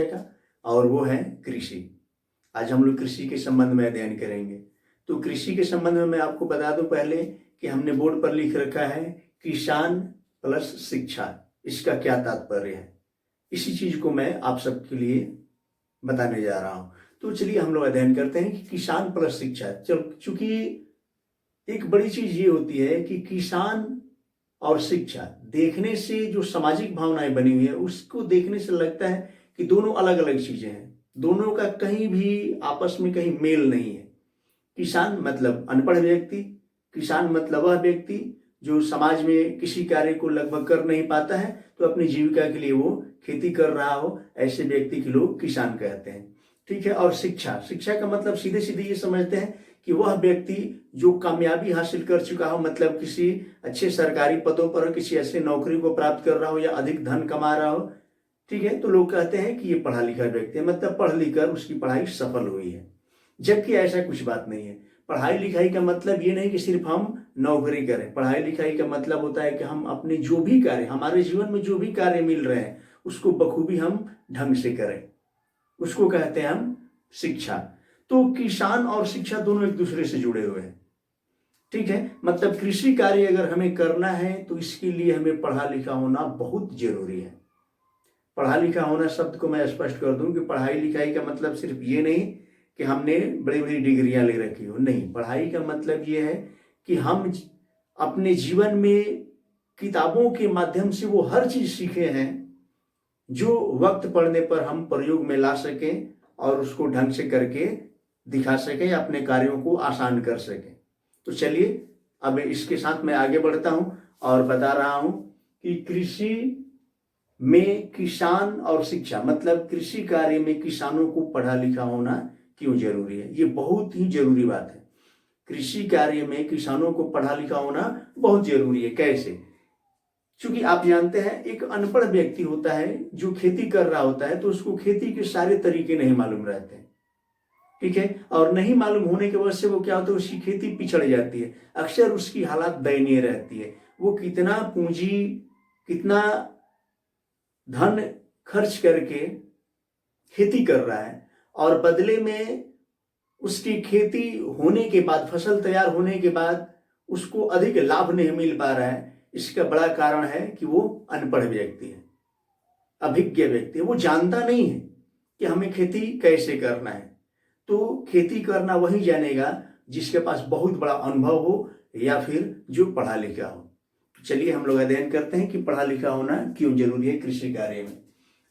और वो है कृषि। आज हम लोग कृषि के संबंध में अध्ययन करेंगे। तो कृषि के संबंध में मैं आपको बता दूं पहले कि हमने बोर्ड पर लिख रखा है किसान प्लस शिक्षा। इसका क्या तात्पर्य है, इसी चीज को मैं आप सबके लिए बताने जा रहा हूं। तो चलिए हम लोग अध्ययन करते हैं कि किसान प्लस शिक्षा। चूंकि एक बड़ी चीज ये होती है कि किसान और शिक्षा देखने से जो सामाजिक भावनाएं बनी हुई है उसको देखने से लगता है कि दोनों अलग अलग चीजें हैं, दोनों का कहीं भी आपस में कहीं मेल नहीं है। किसान मतलब अनपढ़ व्यक्ति, किसान मतलब वह व्यक्ति जो समाज में किसी कार्य को लगभग कर नहीं पाता है, तो अपनी जीविका के लिए वो खेती कर रहा हो, ऐसे व्यक्ति के लोग किसान कहते हैं। ठीक है। और शिक्षा, शिक्षा का मतलब सीधे सीधे ये समझते हैं कि वह व्यक्ति जो कामयाबी हासिल कर चुका हो, मतलब किसी अच्छे सरकारी पदों पर किसी ऐसे नौकरी को प्राप्त कर रहा हो या अधिक धन कमा रहा हो, ठीक है, तो लोग कहते हैं कि ये पढ़ा लिखा व्यक्ति है, मतलब पढ़ लिख कर उसकी पढ़ाई सफल हुई है। जबकि ऐसा कुछ बात नहीं है। पढ़ाई लिखाई का मतलब ये नहीं कि सिर्फ हम नौकरी करें। पढ़ाई लिखाई का मतलब होता है कि हम अपने जो भी कार्य, हमारे जीवन में जो भी कार्य मिल रहे हैं उसको बखूबी हम ढंग से करें, उसको कहते हैं हम शिक्षा। तो किसान और शिक्षा दोनों एक दूसरे से जुड़े हुए हैं। ठीक है। मतलब कृषि कार्य अगर हमें करना है तो इसके लिए हमें पढ़ा लिखा होना बहुत जरूरी है। पढ़ा लिखा होना शब्द को मैं स्पष्ट कर दूं कि पढ़ाई लिखाई का मतलब सिर्फ ये नहीं कि हमने बड़ी बड़ी डिग्रियां ले रखी हो, नहीं। पढ़ाई का मतलब ये है कि हम अपने जीवन में किताबों के माध्यम से वो हर चीज सीखे हैं जो वक्त पड़ने पर हम प्रयोग में ला सकें और उसको ढंग से करके दिखा सकें, अपने कार्यों को आसान कर सकें। तो चलिए अब इसके साथ मैं आगे बढ़ता हूं और बता रहा हूं कि कृषि में किसान और शिक्षा, मतलब कृषि कार्य में किसानों को पढ़ा लिखा होना क्यों जरूरी है। ये बहुत ही जरूरी बात है। कृषि कार्य में किसानों को पढ़ा लिखा होना बहुत जरूरी है। कैसे? क्योंकि आप जानते हैं एक अनपढ़ व्यक्ति होता है जो खेती कर रहा होता है, तो उसको खेती के सारे तरीके नहीं मालूम रहते हैं। ठीक है। और नहीं मालूम होने की वजह से वो क्या होता है, उसकी खेती पिछड़ जाती है, अक्सर उसकी हालत दयनीय रहती है। वो कितना पूंजी, कितना धन खर्च करके खेती कर रहा है और बदले में उसकी खेती होने के बाद, फसल तैयार होने के बाद उसको अधिक लाभ नहीं मिल पा रहा है। इसका बड़ा कारण है कि वो अनपढ़ व्यक्ति है, अभिज्ञ व्यक्ति है। वो जानता नहीं है कि हमें खेती कैसे करना है। तो खेती करना वही जानेगा जिसके पास बहुत बड़ा अनुभव हो या फिर जो पढ़ा लिखा हो। तो चलिए हम लोग अध्ययन करते हैं कि पढ़ा लिखा होना क्यों जरूरी है कृषि कार्य में।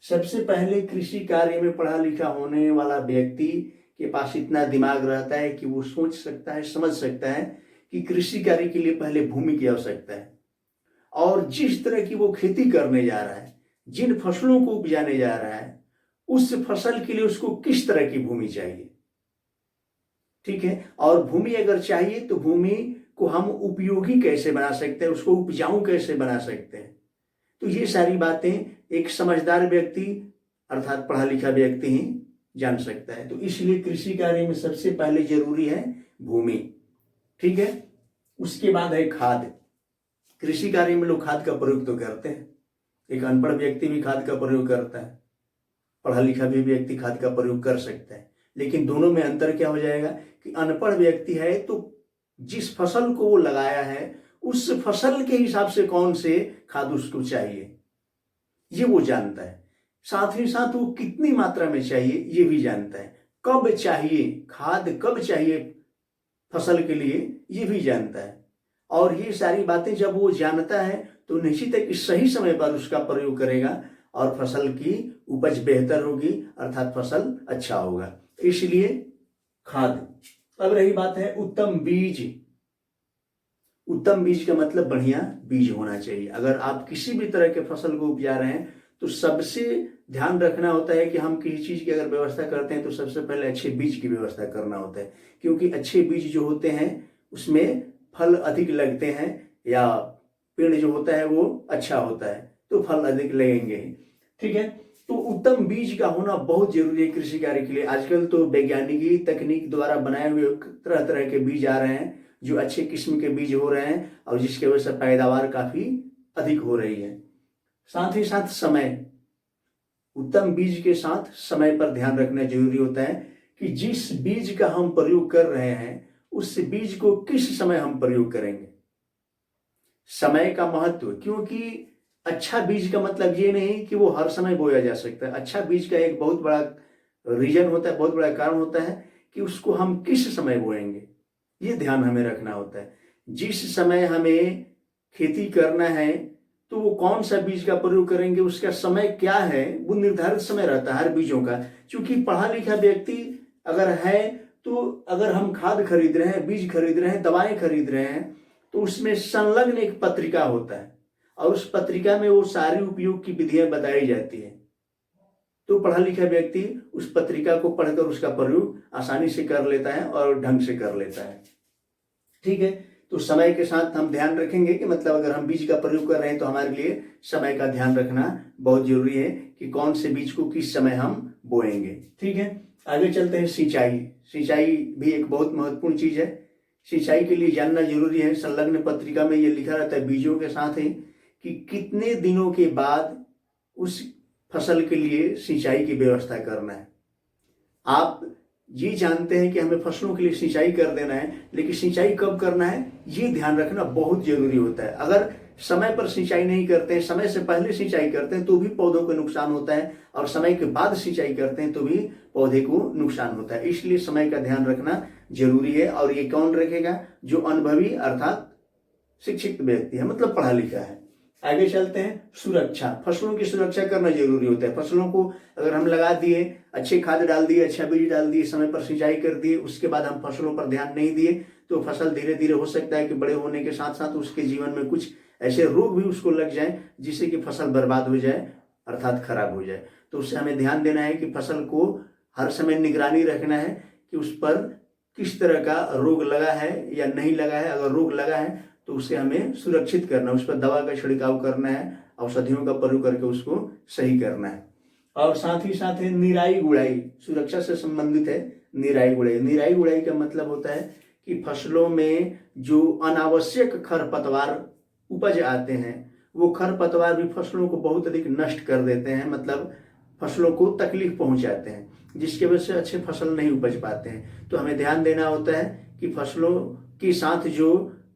सबसे पहले कृषि कार्य में पढ़ा लिखा होने वाला व्यक्ति के पास इतना दिमाग रहता है कि वो सोच सकता है, समझ सकता है कि कृषि कार्य के लिए पहले भूमि की आवश्यकता है और जिस तरह की वो खेती करने जा रहा है, जिन फसलों को उपजाने जा रहा है, उस फसल के लिए उसको किस तरह की भूमि चाहिए। ठीक है। और भूमि अगर चाहिए तो भूमि को हम उपयोगी कैसे बना सकते हैं, उसको उपजाऊ कैसे बना सकते हैं। तो ये सारी बातें एक समझदार व्यक्ति अर्थात पढ़ा लिखा व्यक्ति ही जान सकता है। तो इसलिए कृषि कार्य में सबसे पहले जरूरी है भूमि। ठीक है। उसके बाद है खाद। कृषि कार्य में लोग खाद का प्रयोग तो करते हैं, एक अनपढ़ व्यक्ति भी खाद का प्रयोग करता है, पढ़ा लिखा भी व्यक्ति खाद का प्रयोग कर सकता है। लेकिन दोनों में अंतर क्या हो जाएगा कि अनपढ़ व्यक्ति है तो जिस फसल को वो लगाया है उस फसल के हिसाब से कौन से खाद उसको चाहिए ये वो जानता है। साथ ही साथ वो कितनी मात्रा में चाहिए ये भी जानता है, कब चाहिए खाद, कब चाहिए फसल के लिए ये भी जानता है। और ये सारी बातें जब वो जानता है तो निश्चित है कि सही समय पर उसका प्रयोग करेगा और फसल की उपज बेहतर होगी, अर्थात फसल अच्छा होगा। इसलिए खाद। अब रही बात है उत्तम बीज। उत्तम बीज का मतलब बढ़िया बीज होना चाहिए। अगर आप किसी भी तरह के फसल को उपजा रहे हैं तो सबसे ध्यान रखना होता है कि हम किसी चीज की अगर व्यवस्था करते हैं तो सबसे पहले अच्छे बीज की व्यवस्था करना होता है, क्योंकि अच्छे बीज जो होते हैं उसमें फल अधिक लगते हैं या पेड़ जो होता है वो अच्छा होता है तो फल अधिक लगेंगे। ठीक है। तो उत्तम बीज का होना बहुत जरूरी है कृषि कार्य के लिए। आजकल तो वैज्ञानिक तकनीक द्वारा बनाए हुए तरह तरह के बीज आ रहे हैं जो अच्छे किस्म के बीज हो रहे हैं और जिसकी वजह से पैदावार काफी अधिक हो रही है। साथ ही साथ समय। उत्तम बीज के साथ समय पर ध्यान रखना जरूरी होता है कि जिस बीज का हम प्रयोग कर रहे हैं उस बीज को किस समय हम प्रयोग करेंगे। समय का महत्व, क्योंकि अच्छा बीज का मतलब ये नहीं कि वो हर समय बोया जा सकता है। अच्छा बीज का एक बहुत बड़ा रीजन होता है, बहुत बड़ा कारण होता है कि उसको हम किस समय बोएंगे, ये ध्यान हमें रखना होता है। जिस समय हमें खेती करना है तो वो कौन सा बीज का प्रयोग करेंगे, उसका समय क्या है, वो निर्धारित समय रहता है हर बीजों का। क्योंकि पढ़ा लिखा व्यक्ति अगर है तो अगर हम खाद खरीद रहे हैं, बीज खरीद रहे हैं, दवाएं खरीद रहे हैं, तो उसमें संलग्न एक पत्रिका होता है और उस पत्रिका में वो सारी उपयोग की विधियां बताई जाती है। तो पढ़ा लिखा व्यक्ति उस पत्रिका को पढ़कर उसका प्रयोग आसानी से कर लेता है और ढंग से कर लेता है। ठीक है, तो समय के साथ हम ध्यान रखेंगे कि मतलब अगर हम बीज का प्रयोग कर रहे हैं तो हमारे लिए समय का ध्यान रखना बहुत जरूरी है कि कौन से बीज को किस समय हम बोएंगे। ठीक है, आगे चलते हैं। सिंचाई। सिंचाई भी एक बहुत महत्वपूर्ण चीज है। सिंचाई के लिए जानना जरूरी है। संलग्न पत्रिका में ये लिखा रहता है बीजों के साथ ही कि कितने दिनों के बाद उस फसल के लिए सिंचाई की व्यवस्था करना है। आप ये जानते हैं कि हमें फसलों के लिए सिंचाई कर देना है, लेकिन सिंचाई कब करना है ये ध्यान रखना बहुत जरूरी होता है। अगर समय पर सिंचाई नहीं करते हैं, समय से पहले सिंचाई करते हैं तो भी पौधों को नुकसान होता है, और समय के बाद सिंचाई करते हैं तो भी पौधे को नुकसान होता है। इसलिए समय का ध्यान रखना जरूरी है। और ये कौन रखेगा? जो अनुभवी अर्थात शिक्षित व्यक्ति है, मतलब पढ़ा लिखा है। आगे चलते हैं। सुरक्षा। फसलों की सुरक्षा करना जरूरी होता है। फसलों को अगर हम लगा दिए, अच्छे खाद डाल दिए, अच्छा बीज डाल दिए, समय पर सिंचाई कर दिए, उसके बाद हम फसलों पर ध्यान नहीं दिए तो फसल धीरे धीरे हो सकता है कि बड़े होने के साथ साथ उसके जीवन में कुछ ऐसे रोग भी उसको लग जाए जिससे कि फसल बर्बाद हो जाए अर्थात खराब हो जाए। तो उससे हमें ध्यान देना है कि फसल को हर समय निगरानी रखना है कि उस पर किस तरह का रोग लगा है या नहीं लगा है। अगर रोग लगा है तो उसे हमें सुरक्षित करना, उस पर दवा का छिड़काव करना है, औषधियों का प्रयोग करके उसको सही करना है। और साथ ही साथ है निराई गुड़ाई। सुरक्षा से संबंधित है निराई गुड़ाई। निराई गुड़ाई का मतलब होता है कि फसलों में जो अनावश्यक खरपतवार उपज आते हैं वो खरपतवार भी फसलों को बहुत अधिक नष्ट कर देते हैं, मतलब फसलों को तकलीफ पहुंचाते हैं, जिसकी वजह से अच्छे फसल नहीं उपज पाते हैं। तो हमें ध्यान देना होता है कि फसलों के साथ जो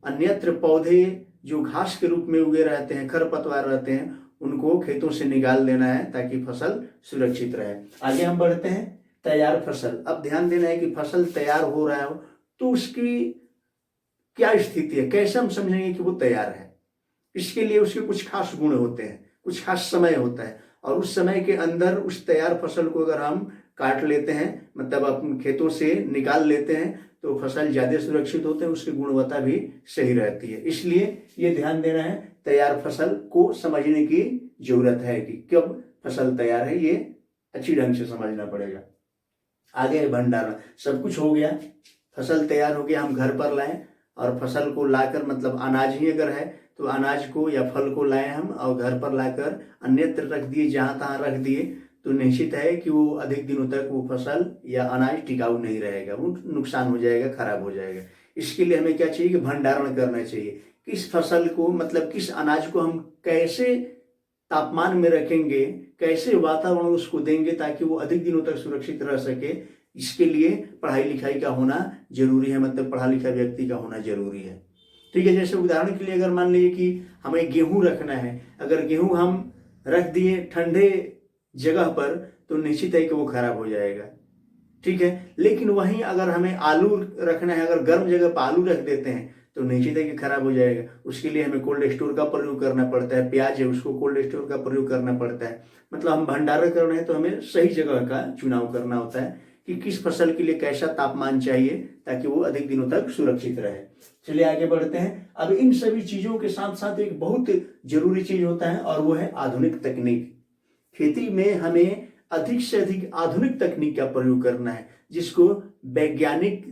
अन्यत्र पौधे जो घास के रूप में उगे रहते हैं, खरपतवार रहते हैं, उनको खेतों से निकाल देना है ताकि फसल सुरक्षित रहे। आगे हम बढ़ते हैं। तैयार फसल। अब ध्यान देना है कि फसल तैयार हो रहा हो तो उसकी क्या स्थिति है, कैसे हम समझेंगे कि वो तैयार है। इसके लिए उसके कुछ खास गुण होते हैं, कुछ खास समय होता है, और उस समय के अंदर उस तैयार फसल को अगर हम काट लेते हैं, मतलब अपने खेतों से निकाल लेते हैं, तो फसल ज्यादा सुरक्षित होते हैं, उसकी गुणवत्ता भी सही रहती है। इसलिए ये ध्यान देना है, तैयार फसल को समझने की जरूरत है कि कब फसल तैयार है, ये अच्छी ढंग से समझना पड़ेगा। आगे भंडारण। सब कुछ हो गया, फसल तैयार हो गया, हम घर पर लाएं और फसल को लाकर, मतलब अनाज ही अगर है तो अनाज को या फल को लाए हम और घर पर लाकर अन्यत्र रख दिए, जहां तहां रख दिए, तो निश्चित है कि वो अधिक दिनों तक वो फसल या अनाज टिकाऊ नहीं रहेगा, वो नुकसान हो जाएगा, खराब हो जाएगा। इसके लिए हमें क्या चाहिए कि भंडारण करना चाहिए। किस फसल को, मतलब किस अनाज को हम कैसे तापमान में रखेंगे, कैसे वातावरण उसको देंगे ताकि वो अधिक दिनों तक सुरक्षित रह सके, इसके लिए पढ़ाई लिखाई का होना जरूरी है, मतलब पढ़ा लिखा व्यक्ति का होना जरूरी है। ठीक है, जैसे उदाहरण के लिए अगर मान लीजिए कि हमें गेहूं रखना है, अगर गेहूं हम रख दिए ठंडे जगह पर तो निश्चित है कि वो खराब हो जाएगा। ठीक है, लेकिन वहीं अगर हमें आलू रखना है, अगर गर्म जगह पर आलू रख देते हैं तो निश्चित है कि खराब हो जाएगा। उसके लिए हमें कोल्ड स्टोर का प्रयोग करना पड़ता है। प्याज है, उसको कोल्ड स्टोर का प्रयोग करना पड़ता है। मतलब हम भंडारण कर रहे हैं तो हमें सही जगह का चुनाव करना होता है कि किस फसल के लिए कैसा तापमान चाहिए ताकि वो अधिक दिनों तक सुरक्षित रहे। चलिए आगे बढ़ते हैं। अब इन सभी चीजों के साथ साथ एक बहुत जरूरी चीज होता है और वो है आधुनिक तकनीक। खेती में हमें अधिक से अधिक आधुनिक तकनीक का प्रयोग करना है, जिसको वैज्ञानिक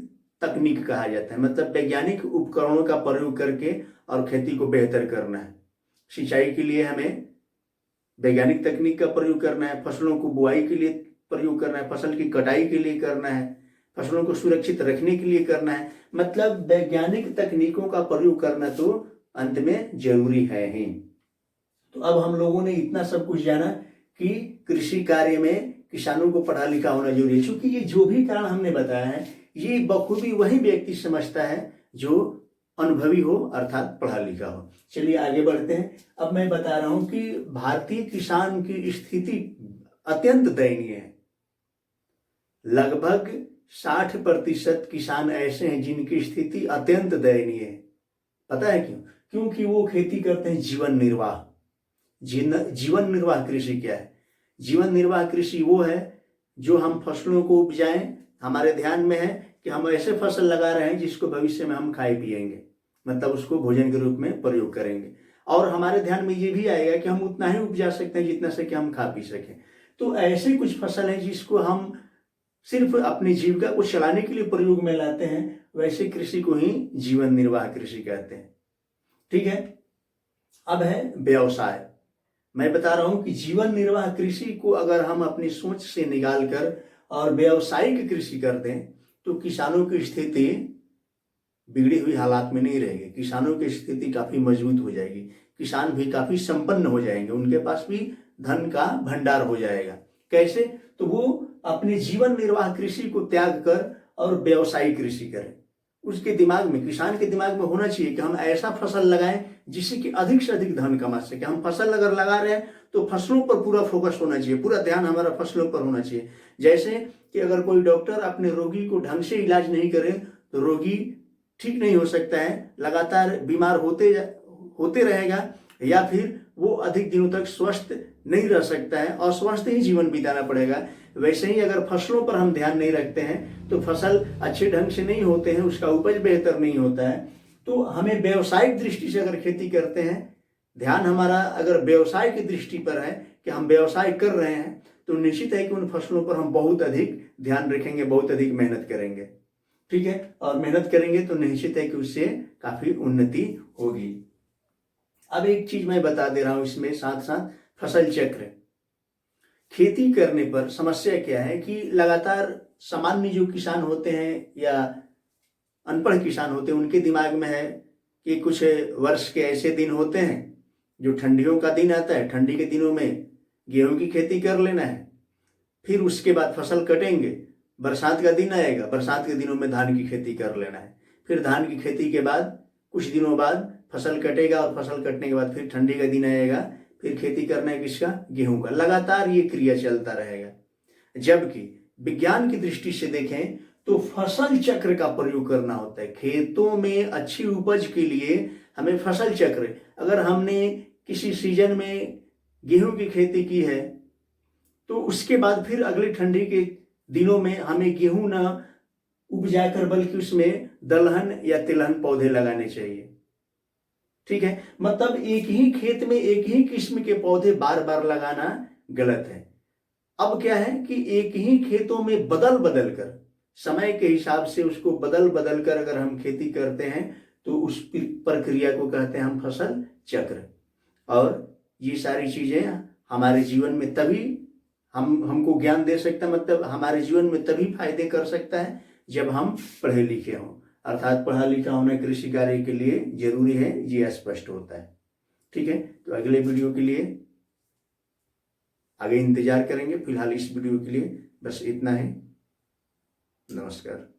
तकनीक कहा जाता है। मतलब वैज्ञानिक उपकरणों का प्रयोग करके और खेती को बेहतर करना है। सिंचाई के लिए हमें वैज्ञानिक तकनीक का प्रयोग करना है, फसलों को बुआई के लिए प्रयोग करना है, फसल की कटाई के लिए करना है, फसलों को सुरक्षित रखने के लिए करना है। मतलब वैज्ञानिक तकनीकों का प्रयोग करना तो अंत में जरूरी है ही। तो अब हम लोगों ने इतना सब कुछ जाना कि कृषि कार्य में किसानों को पढ़ा लिखा होना जरूरी है, क्योंकि ये जो भी कारण हमने बताया है ये बखूबी वही व्यक्ति समझता है जो अनुभवी हो अर्थात पढ़ा लिखा हो। चलिए आगे बढ़ते हैं। अब मैं बता रहा हूं कि भारतीय किसान की स्थिति अत्यंत दयनीय है। लगभग 60% किसान ऐसे हैं जिनकी स्थिति अत्यंत दयनीय है। पता है क्यों? क्योंकि वो खेती करते हैं जीवन निर्वाह। जीवन निर्वाह कृषि क्या है? जीवन निर्वाह कृषि वो है जो हम फसलों को उपजाएं, हमारे ध्यान में है कि हम ऐसे फसल लगा रहे हैं जिसको भविष्य में हम खाए पिएंगे, मतलब उसको भोजन के रूप में प्रयोग करेंगे, और हमारे ध्यान में ये भी आएगा कि हम उतना ही उपजा सकते हैं जितना से कि हम खा पी सकें। तो ऐसे कुछ फसल है जिसको हम सिर्फ अपनी जीविका को चलाने के लिए प्रयोग में लाते हैं, वैसे कृषि को ही जीवन निर्वाह कृषि कहते हैं। ठीक है, अब है व्यवसाय। मैं बता रहा हूं कि जीवन निर्वाह कृषि को अगर हम अपनी सोच से निकाल कर और व्यावसायिक कृषि कर दें तो किसानों की स्थिति बिगड़ी हुई हालात में नहीं रहेगी। किसानों की स्थिति काफी मजबूत हो जाएगी, किसान भी काफी संपन्न हो जाएंगे, उनके पास भी धन का भंडार हो जाएगा। कैसे? तो वो अपने जीवन निर्वाह कृषि को त्याग कर और व्यावसायिक कृषि करें। उसके दिमाग में, किसान के दिमाग में होना चाहिए कि हम ऐसा फसल लगाएं जिससे कि अधिक से अधिक धन कमा सके। हम फसल अगर लगा रहे हैं तो फसलों पर पूरा फोकस होना चाहिए, पूरा ध्यान हमारा फसलों पर होना चाहिए। जैसे कि अगर कोई डॉक्टर अपने रोगी को ढंग से इलाज नहीं करे तो रोगी ठीक नहीं हो सकता है, लगातार बीमार होते रहेगा, या फिर वो अधिक दिनों तक स्वस्थ नहीं रह सकता है, अस्वस्थ ही जीवन बिताना पड़ेगा। वैसे ही अगर फसलों पर हम ध्यान नहीं रखते हैं तो फसल अच्छे ढंग से नहीं होते हैं, उसका उपज बेहतर नहीं होता है। तो हमें व्यवसायिक दृष्टि से अगर खेती करते हैं, ध्यान हमारा अगर व्यवसाय की दृष्टि पर है कि हम व्यवसाय कर रहे हैं, तो निश्चित है कि उन फसलों पर हम बहुत अधिक ध्यान रखेंगे, बहुत अधिक मेहनत करेंगे। ठीक है, और मेहनत करेंगे तो निश्चित है कि उससे काफी उन्नति होगी। अब एक चीज मैं बता दे रहा हूं इसमें साथ साथ, फसल चक्र। खेती करने पर समस्या क्या है कि लगातार सामान्य जो किसान होते हैं या अनपढ़ किसान होते हैं उनके दिमाग में है कि कुछ वर्ष के ऐसे दिन होते हैं जो ठंडियों का दिन आता है, ठंडी के दिनों में गेहूं की खेती कर लेना है, फिर उसके बाद फसल कटेंगे, बरसात का दिन आएगा, बरसात के दिनों में धान की खेती कर लेना है, फिर धान की खेती के बाद कुछ दिनों बाद फसल कटेगा और फसल कटने के बाद फिर ठंडी का दिन आएगा, फिर खेती करना है किसका? गेहूं का। लगातार ये क्रिया चलता रहेगा। जबकि विज्ञान की दृष्टि से देखें तो फसल चक्र का प्रयोग करना होता है। खेतों में अच्छी उपज के लिए हमें फसल चक्र, अगर हमने किसी सीजन में गेहूं की खेती की है तो उसके बाद फिर अगले ठंडी के दिनों में हमें गेहूं ना उपजाकर बल्कि उसमें दलहन या तिलहन पौधे लगाने चाहिए। ठीक है, मतलब एक ही खेत में एक ही किस्म के पौधे बार बार लगाना गलत है। अब क्या है कि एक ही खेतों में बदल बदल कर, समय के हिसाब से उसको बदल बदल कर अगर हम खेती करते हैं तो उस प्रक्रिया को कहते हैं हम फसल चक्र। और ये सारी चीजें हमारे जीवन में तभी हमको ज्ञान दे सकता है, मतलब हमारे जीवन में तभी फायदे कर सकता है जब हम पढ़े लिखे हों। अर्थात पढ़ा लिखा होना कृषि कार्य के लिए जरूरी है, ये स्पष्ट होता है। ठीक है, तो अगले वीडियो के लिए आगे इंतजार करेंगे। फिलहाल इस वीडियो के लिए बस इतना ही। नमस्कार।